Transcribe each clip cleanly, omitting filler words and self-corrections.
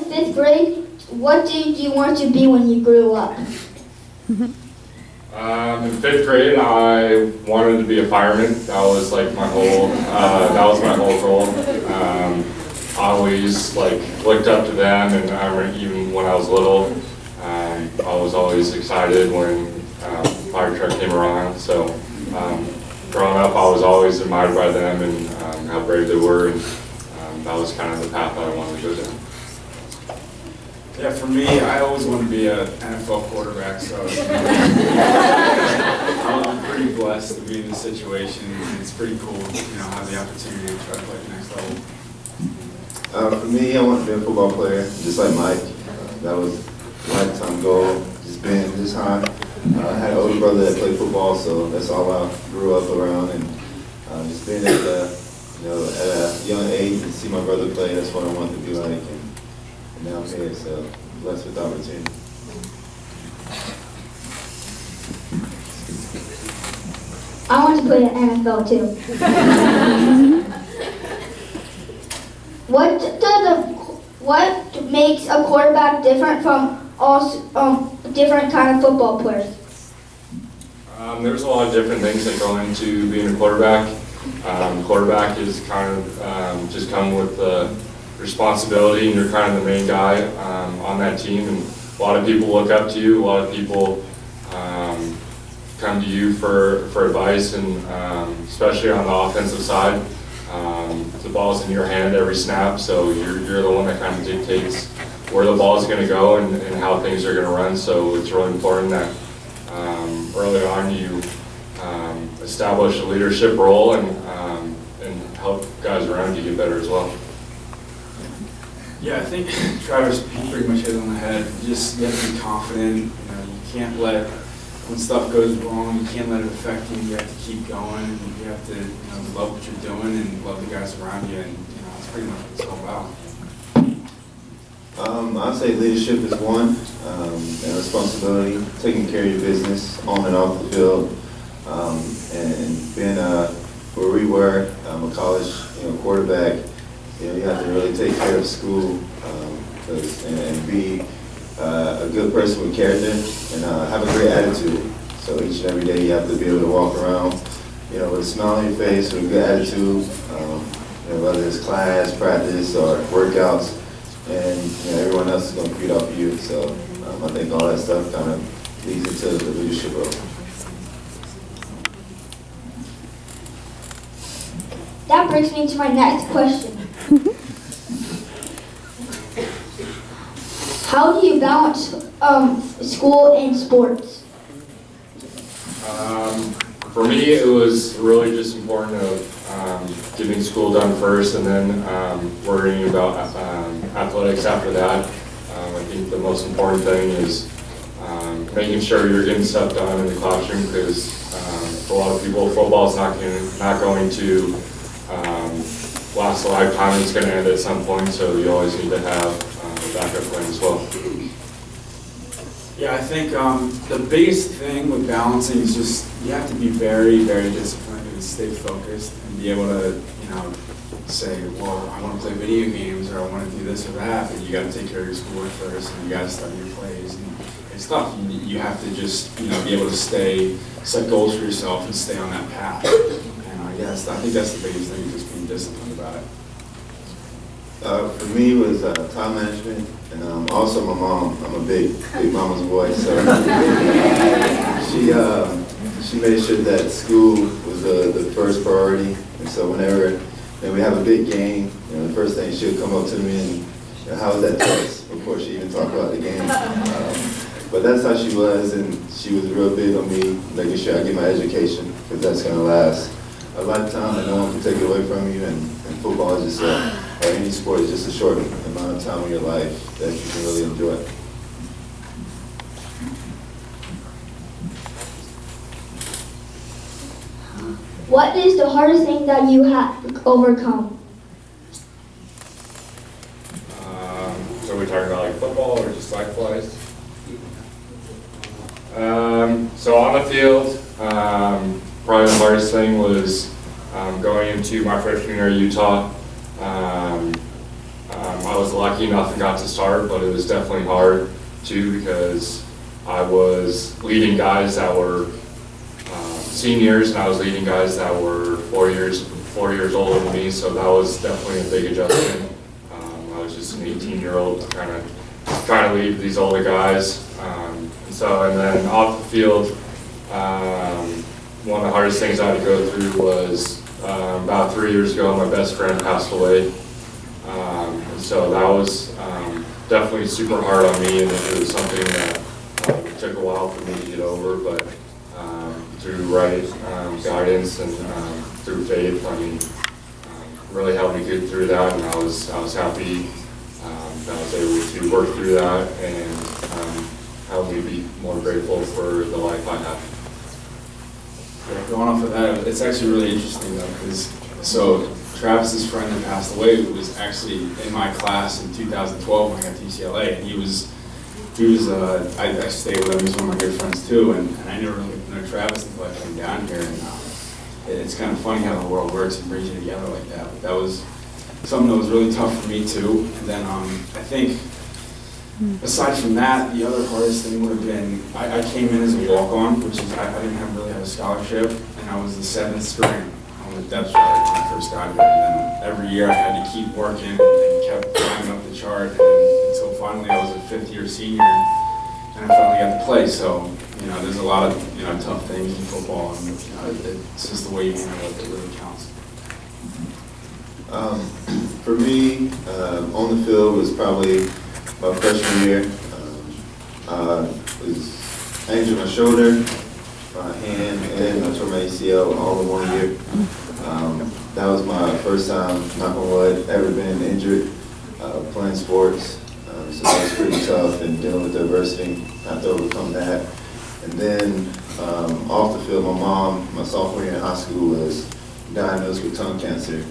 fifth grade, what did you want to be when you grew up? In fifth grade, I wanted to be a fireman. That was like my whole. That was my whole goal. I always looked up to them, and I remember even when I was little, I was always excited when fire truck came around. So growing up, I was always admired by them and how brave they were, and that was kind of the path that I wanted to go down. Yeah, for me, I always wanted to be an NFL quarterback, so I'm pretty blessed to be in this situation. It's pretty cool, have the opportunity to try to play at the next level. For me, I wanted to be a football player, just like Mike. That was a lifetime goal, just being this high. I had an older brother that played football, so that's all I grew up around. And just being at a young age and see my brother play, that's what I wanted to be like. And now I'm here, so blessed with the opportunity. I want to play in NFL too. What makes a quarterback different from all different kind of football players? There's a lot of different things that go into being a quarterback. Quarterback is kind of just come with the responsibility, and you're kind of the main guy on that team. And a lot of people look up to you. A lot of people come to you for advice, and especially on the offensive side. The ball's in your hand every snap, so you're the one that kind of dictates where the ball's going to go and how things are going to run. So it's really important that early on you establish a leadership role and help guys around you get better as well. Yeah, I think Travis pretty much hit it on the head. You have to be confident. You can't let, when stuff goes wrong, you can't let it affect you. You have to keep going, and you have to love what you're doing and love the guys around you, and that's pretty much what it's all about. I'd say leadership is one, and responsibility, taking care of your business on and off the field, and being where we were, a college quarterback. You have to really take care of school and be a good person with character and have a great attitude. So each and every day you have to be able to walk around, with a smile on your face, with a good attitude, whether it's class, practice, or workouts, and everyone else is going to feed off of you. So I think all that stuff kind of leads into the leadership role. That brings me to my next question. How do you balance school and sports? For me, it was really just important of getting school done first, and then worrying about athletics after that. I think the most important thing is making sure you're getting stuff done in the classroom, because for a lot of people, football is not going to last a lifetime. It's going to end at some point, so you always need to have a backup plan as well. Yeah, I think the biggest thing with balancing is just you have to be very, very disciplined and stay focused and be able to, say, well, I want to play video games or I want to do this or that, but you got to take care of your schoolwork first and you got to study your plays and stuff. You have to just, be able to set goals for yourself and stay on that path. And I think that's the biggest thing, just being disciplined about it. For me, it was time management, and also my mom. I'm a big mama's boy, so she made sure that school was the first priority. And so whenever we have a big game, the first thing she'll come up to me and, how was that test? Before she even talked about the game. But that's how she was, and she was real big on me making sure I get my education, because that's going to last a lifetime and no one can take it away from you. And football is just or any sport is just a short amount of time in your life that you can really enjoy. What is the hardest thing that you have overcome? So are we talking about football or just life-wise? So on the field, probably the hardest thing was going into my freshman year at Utah. I was lucky enough and got to start, but it was definitely hard too because I was leading guys that were seniors, and I was leading guys that were 4 years older than me, so that was definitely a big adjustment. I was just an 18-year-old trying to lead these older guys. And then off the field, one of the hardest things I had to go through was about 3 years ago, my best friend passed away. And so that was definitely super hard on me, and it was something that took a while for me to get over, but through right guidance and through faith, I mean, really helped me get through that, and I was happy that I was able to work through that and help me be more grateful for the life I have. Yeah, going off of that, it's actually really interesting though, because Travis's friend that passed away was actually in my class in 2012 when I got to UCLA, and I stayed with him. He's one of my good friends too, and I never really know Travis until I came down here, and it's kind of funny how the world works and brings you together like that. But that was something that was really tough for me too. And then I think aside from that, the other hardest thing would have been I came in as a walk-on, which is I didn't really have a scholarship, and I was the 7th string on the depth chart when I first got here. And then every year I had to keep working and kept climbing up the chart, and until finally I was a 5th-year senior, and I finally got to play. So there's a lot of tough things in football, and it's just the way you handle it that really counts. For me, on the field was probably my freshman year. Was I injured my shoulder, my hand, and I tore my ACL all in 1 year. That was my first time, knock on wood, ever been injured playing sports. So that was pretty tough, and dealing with the adversity, have to overcome that. And then off the field, my mom, my sophomore year in high school, was diagnosed with tongue cancer.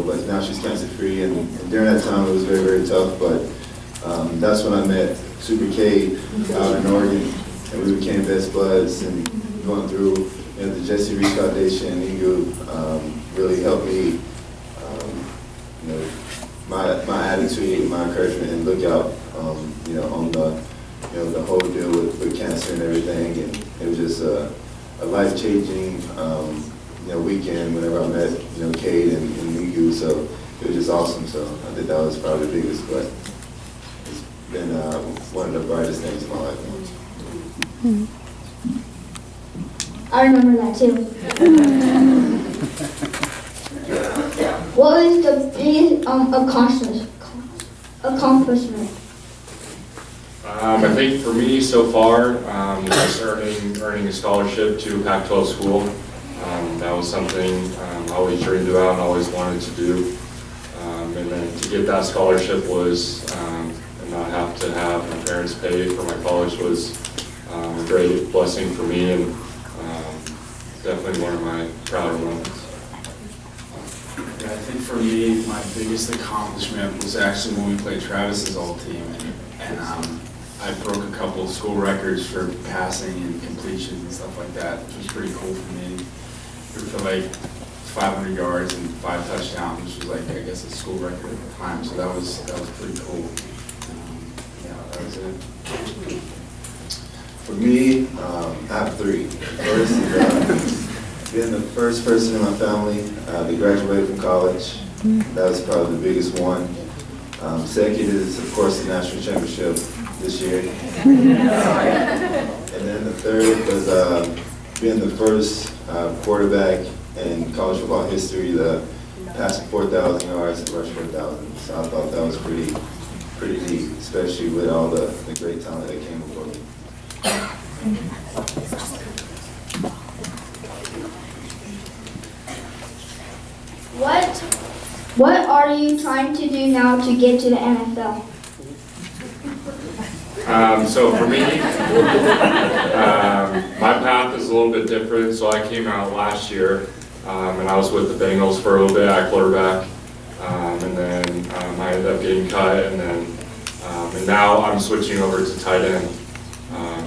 But now she's cancer-free, and during that time it was very, very tough, but that's when I met Super K out in Oregon, and we became best buds, and going through the Jesse Reese Foundation, NEGU really helped me, my attitude, my encouragement, and look out, on the whole deal with cancer and everything, and it was just a life-changing weekend whenever I met Cade and NEGU, so it was just awesome. So I think that was probably the biggest, but it's been one of the brightest things in my life. I remember that too. What was the biggest accomplishment? I think for me so far, just earning a scholarship to a Pac-12 school. That was something I always dreamed about and always wanted to do. And then to get that scholarship and not have to have my parents pay for my college was a great blessing for me, and definitely one of my prouder moments. Yeah, I think for me, my biggest accomplishment was actually when we played Travis's old team, and I broke a couple of school records for passing and completions and stuff like that, which was pretty cool for me. For like 500 yards and 5 touchdowns, which was I guess a school record at the time. So that was pretty cool. That was it. For me, I have 3. First is being the first person in my family to graduate from college. That was probably the biggest one. Second is, of course, the national championship this year. And then the third was being the first quarterback in college football history to pass 4,000 yards and rush 4,000. So I thought that was pretty neat, especially with all the great talent that came before me. What are you trying to do now to get to the NFL? So for me, my path is a little bit different. So I came out last year, and I was with the Bengals for a little bit at quarterback, and then I ended up getting cut, and now I'm switching over to tight end.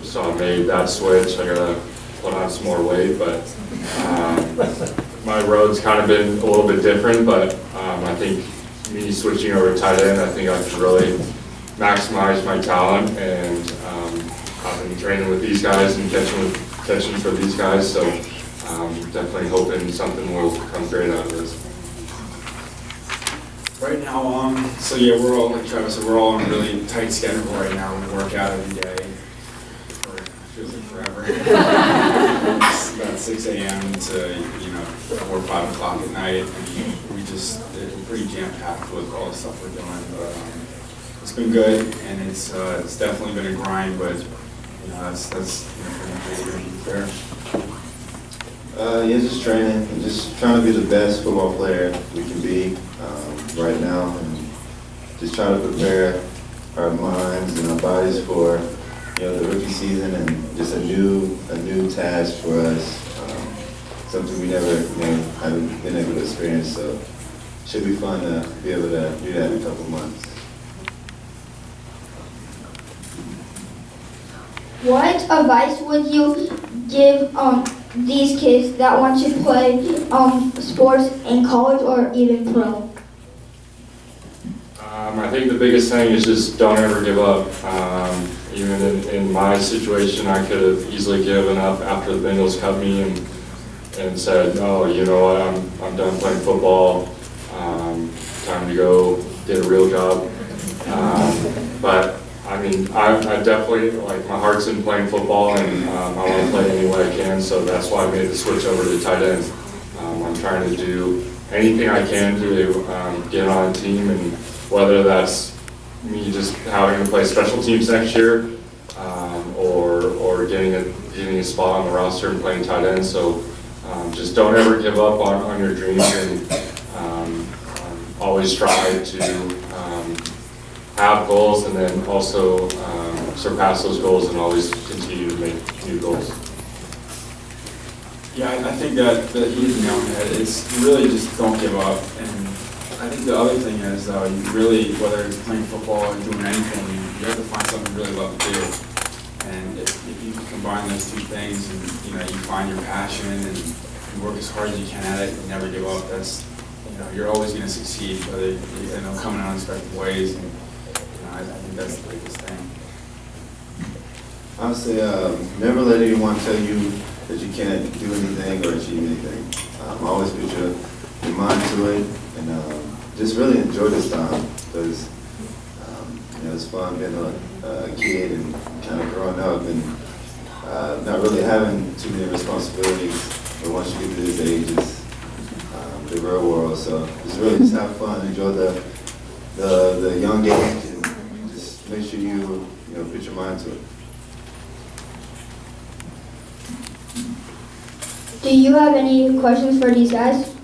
So I made that switch. I gotta put on some more weight, but my road's kind of been a little bit different. But I think me switching over to tight end, I think I can really maximize my talent, and I've been training with these guys and catching for these guys, so definitely hoping something will come great out of this. Right now, so yeah, we're all, like Travis said, we're all on a really tight schedule right now. We work out every day, for it feels like forever. It's about 6 a.m. to 4 or 5 o'clock at night, and we're pretty jam-packed with all the stuff we're doing. But it's been good, and it's definitely been a grind, but that's pretty much what we're Yeah, just training and just trying to be the best football player we can be right now, and just trying to prepare our minds and our bodies for the rookie season, and just a new task for us, something we never haven't been able to experience. So it should be fun to be able to do that in a couple months. What advice would you give these kids that want to play sports in college or even pro? I think the biggest thing is just don't ever give up. Even in my situation, I could have easily given up after the Bengals cut me and said, "Oh, you know what? I'm done playing football. Time to go get a real job." But I mean, I definitely, like, my heart's in playing football, and I want to play any way I can, so that's why I made the switch over to tight end. I'm trying to do anything I can to get on a team, and whether that's me just having to play special teams next year, or getting a spot on the roster and playing tight end. So just don't ever give up on your dreams, and always try to have goals, and then also surpass those goals, and always continue to make new goals. Yeah, I think that you hit the nail on the head. It's really just don't give up. And I think the other thing is, you really, whether it's playing football or doing anything, you have to find something you really love to do. And if you can combine those two things, and you find your passion and you work as hard as you can at it and never give up, that's you're always going to succeed, whether it'll come in unexpected ways. And I think that's the biggest thing. Honestly, never let anyone tell you that you can't do anything or achieve anything. Always put your mind to it, and just really enjoy this time, because it's fun being a kid and kind of growing up and not really having too many responsibilities. But once you get to this age, it's the real world. So just really just have fun, enjoy the young age, and just make sure you put your mind to it. Do you have any questions for these guys?